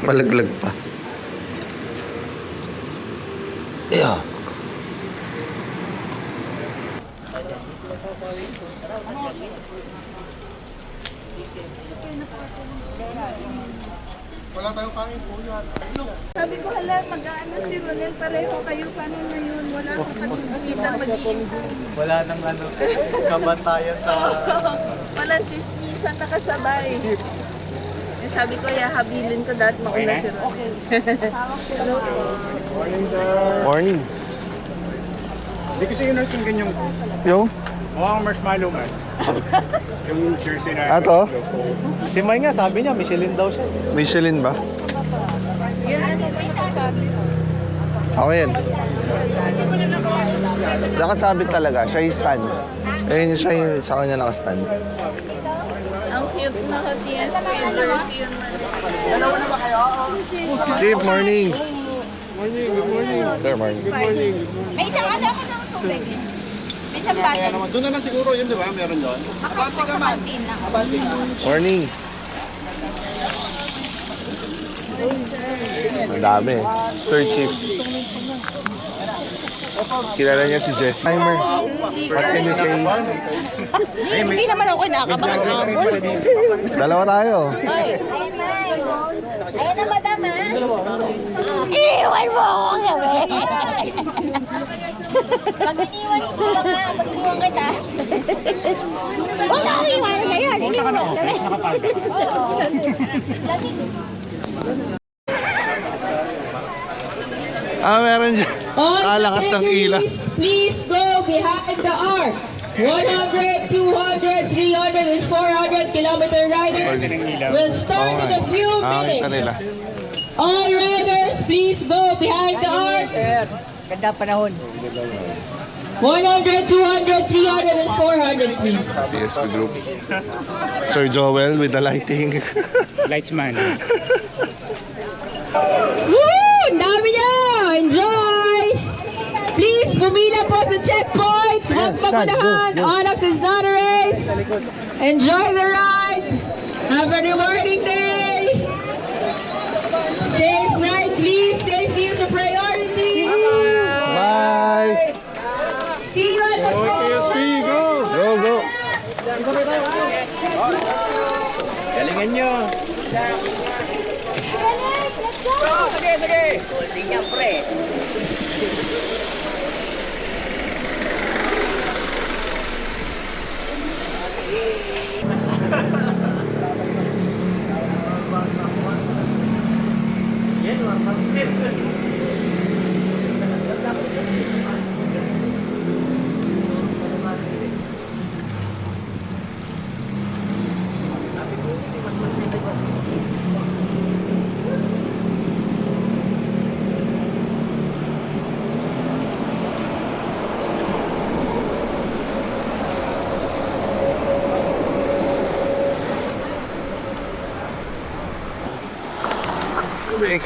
Malaglag pa. Yeah. Wala tayong kain po yan. Sabi ko, hala, mag-aano si Ronel, pareho kayo, paano na yun? Wala kang katsismisan mag-iintay. Wala nang ano, kabantayan sa... Walang chismisan nakasabay. Eh, sabi ko, habilin ko dahil mauna si Ronel. Hello po. Morning, sir. Morning. Hindi kasi yun natin ganyang... Yo? Mukhang marshmallow man. Yung jersey na... Ato? Si May nga, sabi niya, Michelin daw siya. Michelin ba? Yun ano ba nakasabi? Ako yan. Nakasabit talaga. Siya yung stand. Ayun siya yung sa kanya nakastand. Ang cute naka-TSP jersey yun. Chief, morning. Morning, good morning. Sir, morning. Good morning. May isang ano ako ng tubig. May isang bottle. Doon na lang siguro yun, di ba? Meron doon. Abante ka man. Morning. Ang dami. Sir Chief. Kilala niya si Jesse. Timer. What can you say? Hindi naman ako nakakabahan ako. Dalawa tayo. Ayan na, madam, ha? Iwan mo ako gabi. Pag-iniwan ko lang nga, pag-iniwan kita. Huwag na ako iwanan ngayon. Iniwan mo kami. Meron dyan. Kalakas ng ila. Please go behind the arc. 100, 200, 300, and 400 kilometer riders will start in a few Kita nila. minutes. All riders, please go behind the arc. Ganda panahon. 100, 200, 300, and 400, please. TSP Group. Sir Joel with the lighting. Lightsman. Woo! Ang dami niya! Enjoy! Please, pumila po sa checkpoints. Huwag magunahan. Onyx is not a race. Enjoy the ride. Have a rewarding day. Safe ride, please. Safety is a priority. Bye! See you at the TSP, go! Go, go! Galingan nyo. Tubig.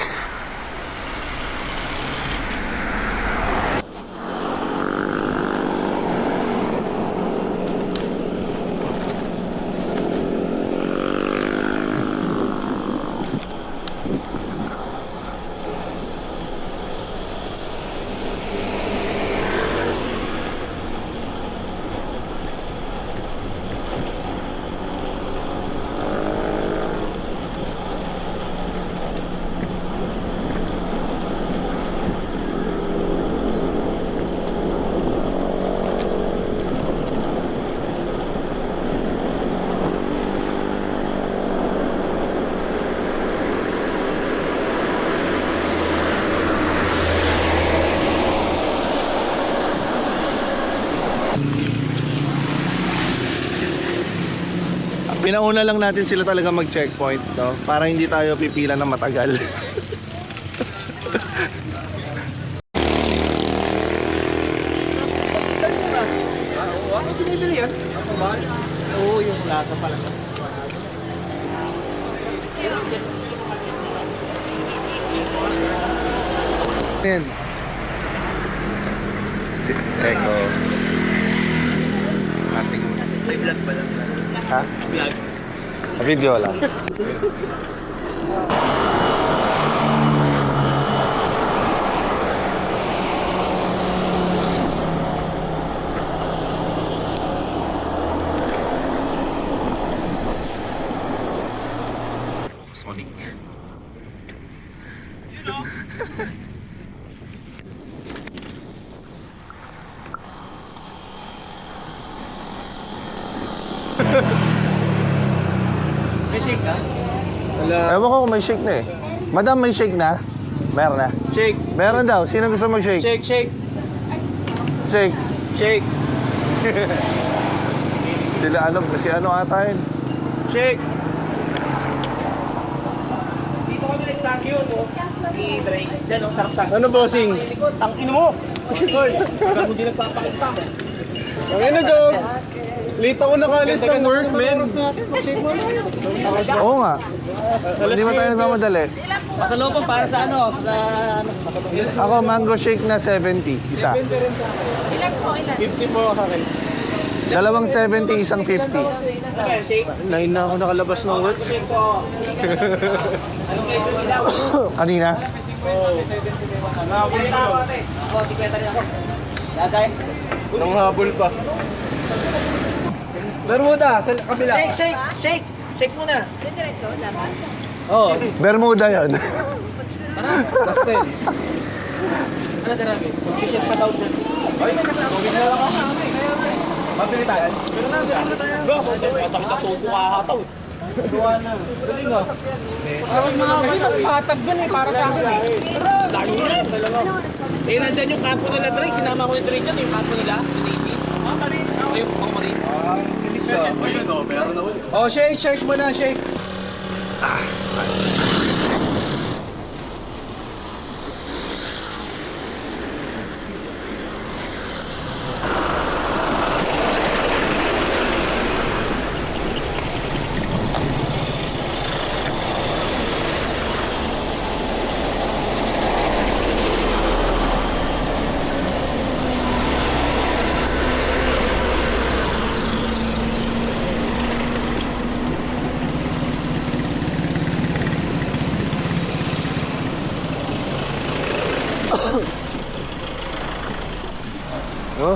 Pinauna lang natin sila talaga mag-checkpoint, no? Para hindi tayo pipila na matagal. Oo, yung lata pala. Yan. Si Echo. Ating... May vlog pa lang. Ha? Vlog. Video lang. May shake ka? Ewan ko kung may shake na eh. Madam, may shake na? Meron na. Shake. Meron daw. Sino gusto mag-shake? Shake, shake. Shake. Shake. Si ano ata yun? Shake. Dito kami nagsakyo, no? I-try. Diyan, no? Sarap-sarap. Ano, bossing? Ang ino mo! Hoy! Kaya mo di nagpapakita. Okay na, go. Late ako nakalis ng work, man. Oo nga. Hindi ba tayo nagmamadali? Sa looban para sa ano? Sa ano? Ako, mango shake na 70. Isa. 50 po sa akin. Dalawang 70, isang 50. Shake? 9 na ako nakalabas ng work. Shake po. Anong kayo nila? Kanina? Ako, 50 rin ako. Daday? Nang habol pa. Bermuda, sa kabila. Shake, shake, shake! Shake muna! Oo. Bermuda yon. Pastel. Ano sa namin? Shake pa daw dyan. Ay, okay na lang ako. Mabilis yan. Go! Matakit na tuto ka hataw. Gawa na. Kasi mas patag dun eh, para sa akin eh. Layo rin. Eh, nandyan yung kampo nila, Dre. Sinama ko yung Dre dyan, yung kampo nila. Yung Navy. Marine. Ayun, Marine. Oh, shake, shake mo na, shake. Oh.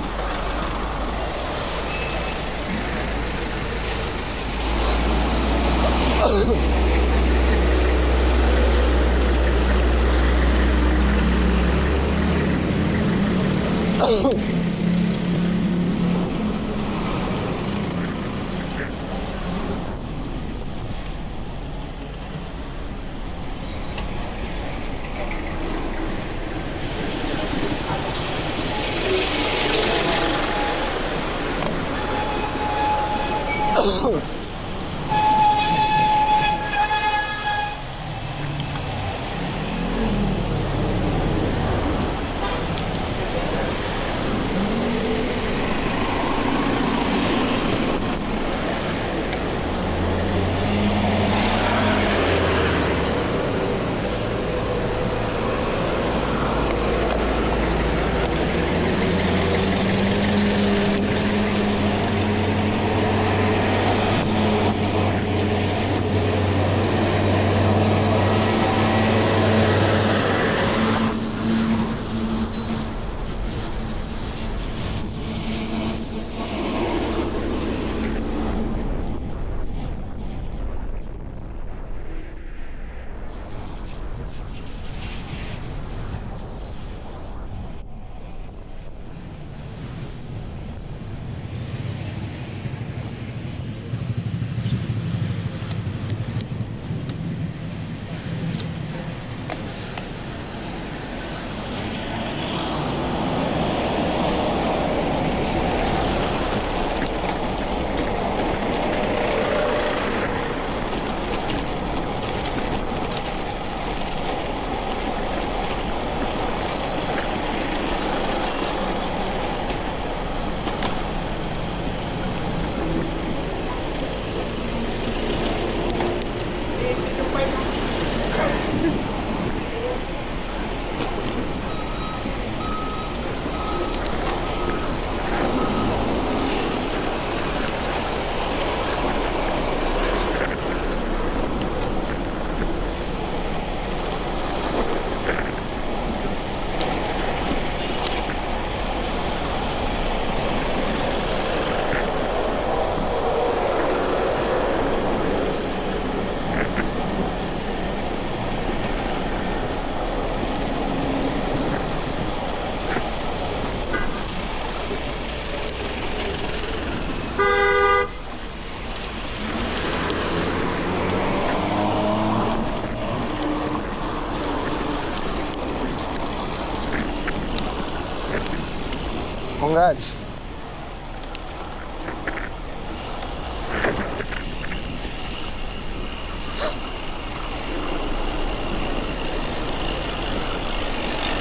Congrats.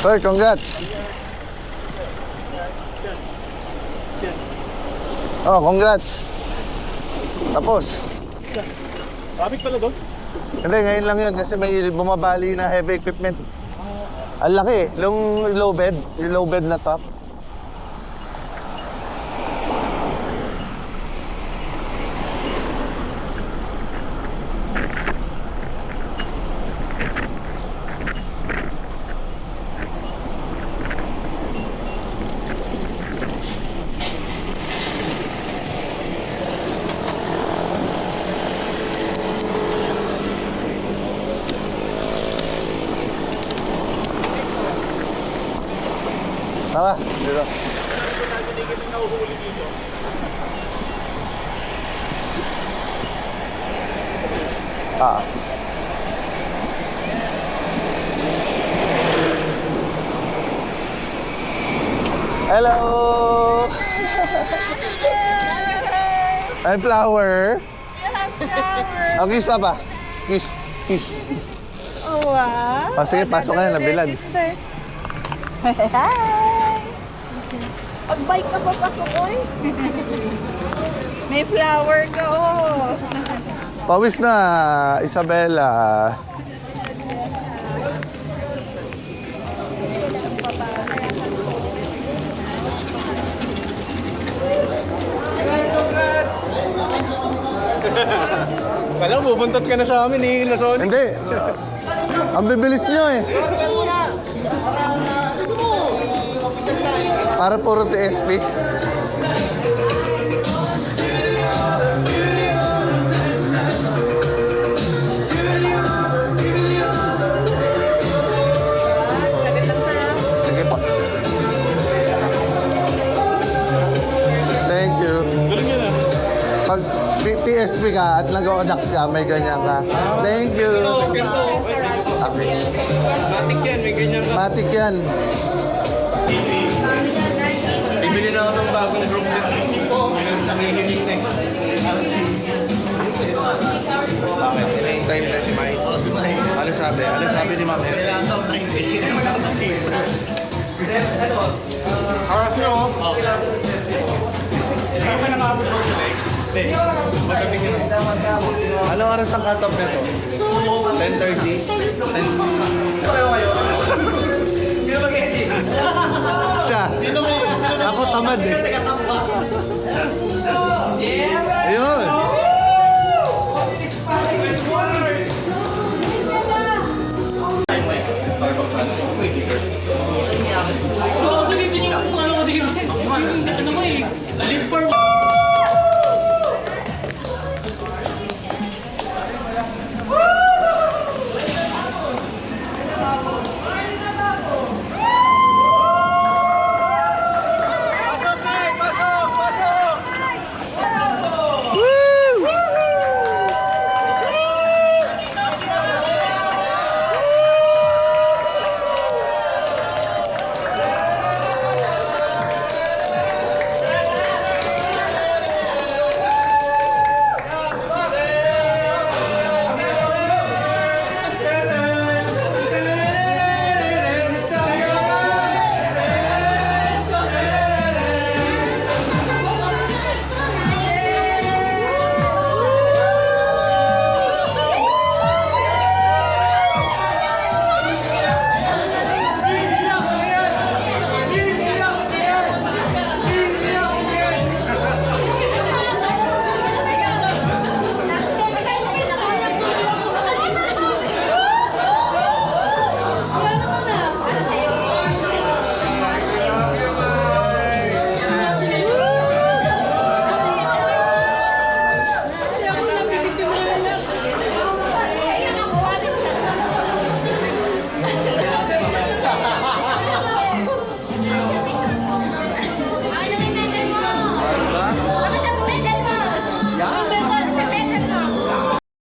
Sir, congrats. Oh, congrats. Tapos. Traffic pala doon. Hindi, ngayon lang yun kasi may bumabali na heavy equipment. Ang laki, yung low bed na top. Tara, dito. Ah. Hello! May flower. Oh, kiss, Papa. Kiss, kiss. Oh, wow. Oh, sige, pasok ka na, nabilad. Register. Hi! Pag-bike ka pa pasok, oy. May flower ka, oh. Pawis na, Isabela. Kala mo, buntot ka na sa amin eh, Lasoni. Hindi. Ang bibilis nyo eh. Para puro TSP. Sakit lang siya. Sige po. Thank you. Pag TSP ka at nag-o-dax ka, may ganyan ka. Thank you. Okay. Matik yan, may ganyan ka. Matik yan. Bibili na ako ng bagong group set. Nangihiling na eh. Bakit? Hinahintay nila si Mike. Oo, si Mike. Ano sabi? Ano sabi ni Ma'am Ere? Harap nyo. Hindi ka nakabot sa today. Anong oras ang cut-off nito? 10:30? Sino mag-edit? Siya. Ako tamad eh.